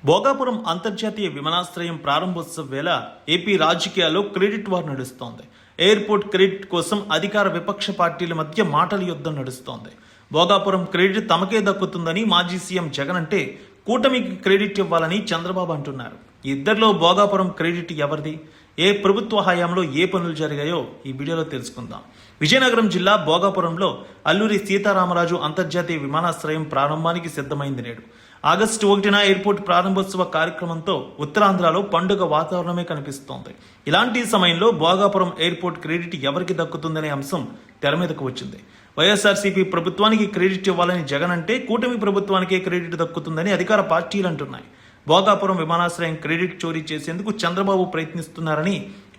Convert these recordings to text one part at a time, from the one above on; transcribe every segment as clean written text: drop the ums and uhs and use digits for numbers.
భోగాపురం అంతర్జాతీయ విమానాశ్రయం ప్రారంభోత్సవ వేళ ఏపీ రాజకీయాల్లో క్రెడిట్ వార్ నడుస్తోంది. ఎయిర్పోర్ట్ క్రెడిట్ కోసం అధికార విపక్ష పార్టీల మధ్య మాటల యుద్ధం నడుస్తోంది. భోగాపురం క్రెడిట్ తమకే దక్కుతుందని మాజీ సీఎం జగన్ అంటే కూటమికి క్రెడిట్ ఇవ్వాలని చంద్రబాబు అంటున్నారు. ఇద్దరిలో భోగాపురం క్రెడిట్ ఎవరిది? ఏ ప్రభుత్వ హయాంలో ఏ పనులు జరిగాయో ఈ వీడియోలో తెలుసుకుందాం. విజయనగరం జిల్లా భోగాపురంలో అల్లూరి సీతారామరాజు అంతర్జాతీయ విమానాశ్రయం ప్రారంభానికి సిద్ధమైంది. నేడు ఆగస్టు 1న ఎయిర్పోర్ట్ ప్రారంభోత్సవ కార్యక్రమంతో ఉత్తరాంధ్రలో పండుగ వాతావరణమే కనిపిస్తోంది. ఇలాంటి సమయంలో భోగాపురం ఎయిర్పోర్ట్ క్రెడిట్ ఎవరికి దక్కుతుందనే అంశం తెర మీదకు వచ్చింది. వైఎస్ఆర్సీపీ ప్రభుత్వానికి క్రెడిట్ ఇవ్వాలని జగన్ అంటే కూటమి ప్రభుత్వానికే క్రెడిట్ దక్కుతుందని అధికార పార్టీలు అంటున్నాయి. భోగాపురం విమానాశ్రయం క్రెడిట్ చోరీ చేసేందుకు చంద్రబాబు ప్రయత్నిస్తున్నారని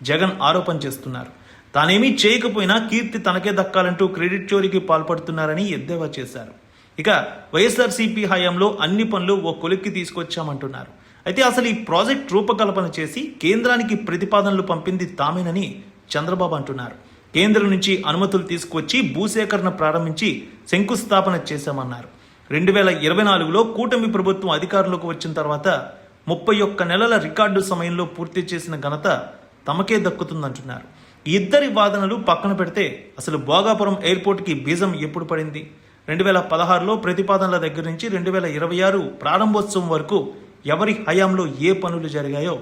జగన్ ఆరోపణ చేస్తున్నారు. తానేమీ చేయకపోయినా కీర్తి తనకే దక్కాలంటూ క్రెడిట్ చోరీకి పాల్పడుతున్నారని ఎద్దేవా చేశారు. ఇక వైఎస్ఆర్సీపీ హయాంలో అన్ని పనులు ఓ కొలిక్కి తీసుకొచ్చామంటున్నారు. అయితే అసలు ఈ ప్రాజెక్ట్ రూపకల్పన చేసి కేంద్రానికి ప్రతిపాదనలు పంపింది తామేనని చంద్రబాబు అంటున్నారు. కేంద్రం నుంచి అనుమతులు తీసుకువచ్చి భూసేకరణ ప్రారంభించి శంకుస్థాపన చేశామన్నారు. 2024లో కూటమి ప్రభుత్వం అధికారంలోకి వచ్చిన తర్వాత 31 నెలల రికార్డు సమయంలో పూర్తి చేసిన ఘనత తమకే దక్కుతుందంటున్నారు. ఇద్దరి వాదనలు పక్కన పెడితే అసలు భోగాపురం ఎయిర్పోర్ట్కి బీజం ఎప్పుడు పడింది? 2016లో ప్రతిపాదనల దగ్గర నుంచి 2026 ప్రారంభోత్సవం వరకు ఎవరి హయాంలో ఏ పనులు జరిగాయో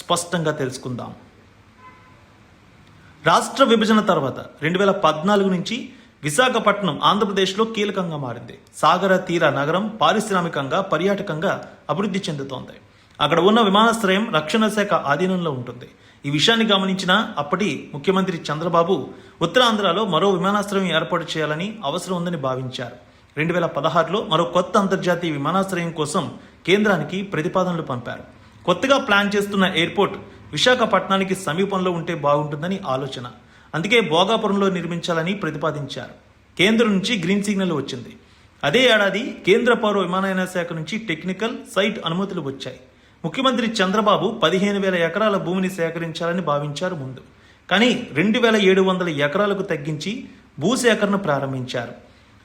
స్పష్టంగా తెలుసుకుందాం. రాష్ట్ర విభజన తర్వాత 2014 నుంచి విశాఖపట్నం ఆంధ్రప్రదేశ్లో కీలకంగా మారింది. సాగర తీర నగరం పారిశ్రామికంగా పర్యాటకంగా అభివృద్ధి చెందుతోంది. అక్కడ ఉన్న విమానాశ్రయం రక్షణ శాఖ ఆధీనంలో ఉంటుంది. ఈ విషయాన్ని గమనించిన అప్పటి ముఖ్యమంత్రి చంద్రబాబు ఉత్తరాంధ్రలో మరో విమానాశ్రయం ఏర్పాటు చేయాలని అవసరం ఉందని భావించారు. 2016లో మరో కొత్త అంతర్జాతీయ విమానాశ్రయం కోసం కేంద్రానికి ప్రతిపాదనలు పంపారు. కొత్తగా ప్లాన్ చేస్తున్న ఎయిర్పోర్ట్ విశాఖపట్నానికి సమీపంలో ఉంటే బాగుంటుందని ఆలోచన. అందుకే భోగాపురంలో నిర్మించాలని ప్రతిపాదించారు. కేంద్రం నుంచి గ్రీన్ సిగ్నల్ వచ్చింది. అదే ఏడాది కేంద్ర పౌర విమానయాన శాఖ నుంచి టెక్నికల్ సైట్ అనుమతులు వచ్చాయి. ముఖ్యమంత్రి చంద్రబాబు 15,000 ఎకరాల భూమిని సేకరించాలని భావించారు ముందు. కానీ 2,700 ఎకరాలకు తగ్గించి భూసేకరణ ప్రారంభించారు.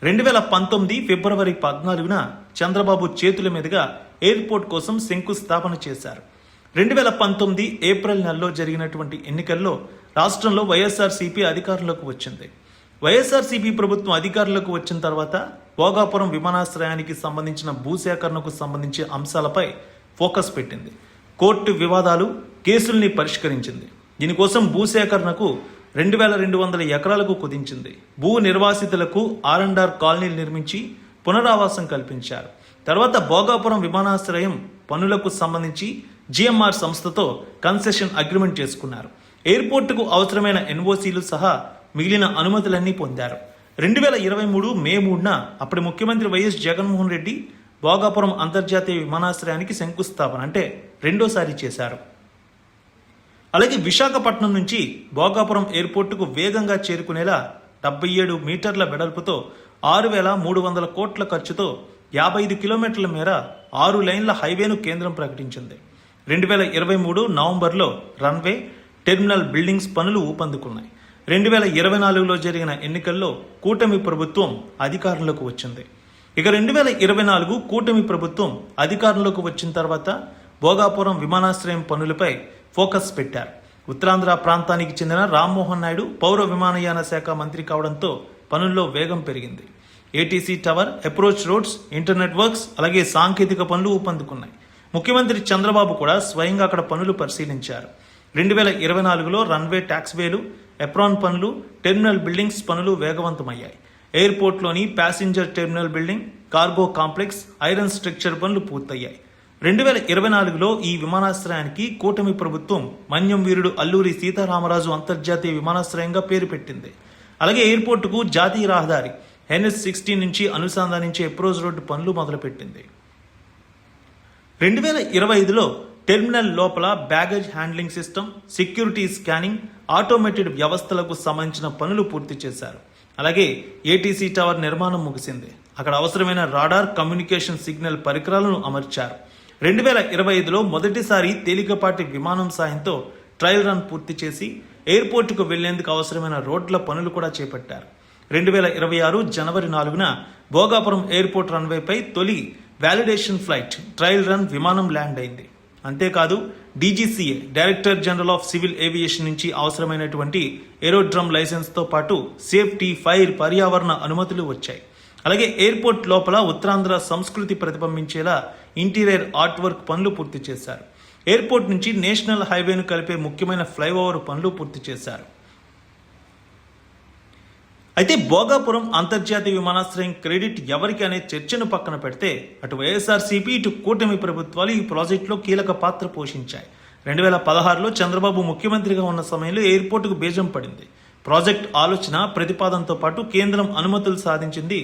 2019 ఫిబ్రవరి 14న చంద్రబాబు చేతుల మీదుగా ఎయిర్పోర్ట్ కోసం శంకుస్థాపన చేశారు. 2019 ఏప్రిల్ నెలలో జరిగినటువంటి ఎన్నికల్లో రాష్ట్రంలో వైఎస్ఆర్సీపీ అధికారంలోకి వచ్చింది. వైఎస్ఆర్సీపీ ప్రభుత్వం అధికారంలోకి వచ్చిన తర్వాత భోగాపురం విమానాశ్రయానికి సంబంధించిన భూసేకరణకు సంబంధించిన అంశాలపై ఫోకస్ పెట్టింది. కోర్టు వివాదాలు, కేసుల్ని పరిష్కరించింది. దీనికోసం భూసేకరణకు 2,200 ఎకరాలకు కుదించింది. భూ నిర్వాసితులకు R&R కాలనీలు నిర్మించి పునరావాసం కల్పించారు. తర్వాత భోగాపురం విమానాశ్రయం పనులకు సంబంధించి GMR సంస్థతో కన్సెషన్ అగ్రిమెంట్ చేసుకున్నారు. ఎయిర్పోర్టుకు అవసరమైన NOCలు సహా మిగిలిన అనుమతులన్నీ పొందారు. 2023 మే 3న అప్పటి ముఖ్యమంత్రి వైఎస్ జగన్మోహన్ రెడ్డి భోగాపురం అంతర్జాతీయ విమానాశ్రయానికి శంకుస్థాపన అంటే రెండోసారి చేశారు. అలాగే విశాఖపట్నం నుంచి భోగాపురం ఎయిర్పోర్టుకు వేగంగా చేరుకునేలా 77 మీటర్ల వెడల్పుతో 6,300 కోట్ల ఖర్చుతో 55 కిలోమీటర్ల మేర 6 లైన్ల హైవేను కేంద్రం ప్రకటించింది. 2023 నవంబర్లో రన్వే, టెర్మినల్ బిల్డింగ్స్ పనులు ఊపందుకున్నాయి. 2024లో జరిగిన ఎన్నికల్లో కూటమి ప్రభుత్వం అధికారంలోకి వచ్చింది. ఇక 2024 కూటమి ప్రభుత్వం అధికారంలోకి వచ్చిన తర్వాత భోగాపురం విమానాశ్రయం పనులపై ఫోకస్ పెట్టారు. ఉత్తరాంధ్ర ప్రాంతానికి చెందిన రామ్మోహన్ నాయుడు పౌర విమానయాన శాఖ మంత్రి కావడంతో పనుల్లో వేగం పెరిగింది. ATC tower, approach roads, internet works, అలాగే సాంకేతిక పనులు ఊపందుకున్నాయి. ముఖ్యమంత్రి చంద్రబాబు కూడా స్వయంగా అక్కడ పనులు పరిశీలించారు. 2024లో రన్వే, ట్యాక్స్వేలు, ఎప్రాన్ పనులు, టెర్మినల్ బిల్డింగ్స్ పనులు వేగవంతమయ్యాయి. ఎయిర్పోర్ట్లోని passenger terminal building, cargo complex, iron structure పనులు పూర్తయ్యాయి. 2024లో ఈ విమానాశ్రయానికి కూటమి ప్రభుత్వం మన్యం వీరుడు అల్లూరి సీతారామరాజు అంతర్జాతీయ విమానాశ్రయంగా పేరు పెట్టింది. అలాగే ఎయిర్పోర్టుకు జాతీయ రహదారి NH-16 నుంచి అనుసంధానించే అప్రోచ్ రోడ్డు పనులు మొదలుపెట్టింది. 2025లో టెర్మినల్ లోపల baggage handling system, security scanning, automated వ్యవస్థలకు సంబంధించిన పనులు పూర్తి చేశారు. అలాగే ATC టవర్ నిర్మాణం ముగిసింది. అక్కడ అవసరమైన రాడార్, కమ్యూనికేషన్ సిగ్నల్ పరికరాలను అమర్చారు. 2025లో మొదటిసారి తేలికపాటి విమానం సాయంతో ట్రయల్ రన్ పూర్తి చేసి ఎయిర్పోర్టుకు వెళ్లేందుకు అవసరమైన రోడ్ల పనులు కూడా చేపట్టారు. 2026 జనవరి 4న భోగాపురం ఎయిర్పోర్ట్ రన్వేపై తొలి వ్యాలిడేషన్ ఫ్లైట్ ట్రయల్ రన్ విమానం ల్యాండ్ అయింది. అంతేకాదు DGCA director general of civil aviation నుంచి అవసరమైనటువంటి ఏరోడ్రమ్ లైసెన్స్తో పాటు సేఫ్టీ, ఫైర్, పర్యావరణ అనుమతులు వచ్చాయి. అలాగే ఎయిర్పోర్ట్ లోపల ఉత్తరాంధ్ర సంస్కృతి ప్రతిబింబించేలా ఇంటీరియర్ ఆర్ట్ వర్క్ పనులు పూర్తి చేశారు. ఎయిర్పోర్ట్ నుంచి నేషనల్ హైవేను కలిపే ముఖ్యమైన ఫ్లైఓవర్ పనులు పూర్తి చేశారు. అయితే భోగాపురం అంతర్జాతీయ విమానాశ్రయం క్రెడిట్ ఎవరికి అనే చర్చను పక్కన పెడితే అటు వైఎస్ఆర్సీపీ, ఇటు కూటమి ప్రభుత్వాలు ఈ ప్రాజెక్టులో కీలక పాత్ర పోషించాయి. 2016లో చంద్రబాబు ముఖ్యమంత్రిగా ఉన్న సమయంలో ఎయిర్పోర్టుకు బీజం పడింది. ప్రాజెక్ట్ ఆలోచన, ప్రతిపాదనతో పాటు కేంద్రం అనుమతులు సాధించింది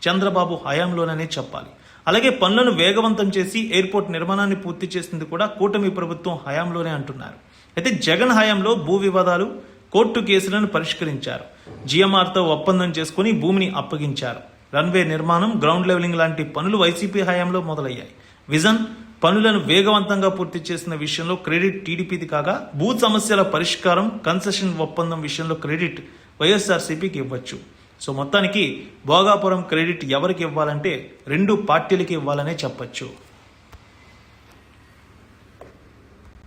చంద్రబాబు హయాంలోననే చెప్పాలి. అలాగే పనులను వేగవంతం చేసి ఎయిర్పోర్ట్ నిర్మాణాన్ని పూర్తి చేసింది కూడా కూటమి ప్రభుత్వం హయాంలోనే అంటున్నారు. అయితే జగన్ హయాంలో భూ వివాదాలు, కోర్టు కేసులను పరిష్కరించారు. జిఎంఆర్తో ఒప్పందం చేసుకుని భూమిని అప్పగించారు. రన్వే నిర్మాణం, గ్రౌండ్ లెవెలింగ్ లాంటి పనులు వైసీపీ హయాంలో మొదలయ్యాయి. విజన్ పనులను వేగవంతంగా పూర్తి చేసిన విషయంలో క్రెడిట్ టీడీపీది కాగా, భూ సమస్యల పరిష్కారం, కన్సెషన్ ఒప్పందం విషయంలో క్రెడిట్ వైఎస్ఆర్సీపీకి ఇవ్వచ్చు. సో మొత్తానికి భోగాపురం క్రెడిట్ ఎవరికి ఇవ్వాలంటే రెండు పార్టీలకి ఇవ్వాలనే చెప్పొచ్చు.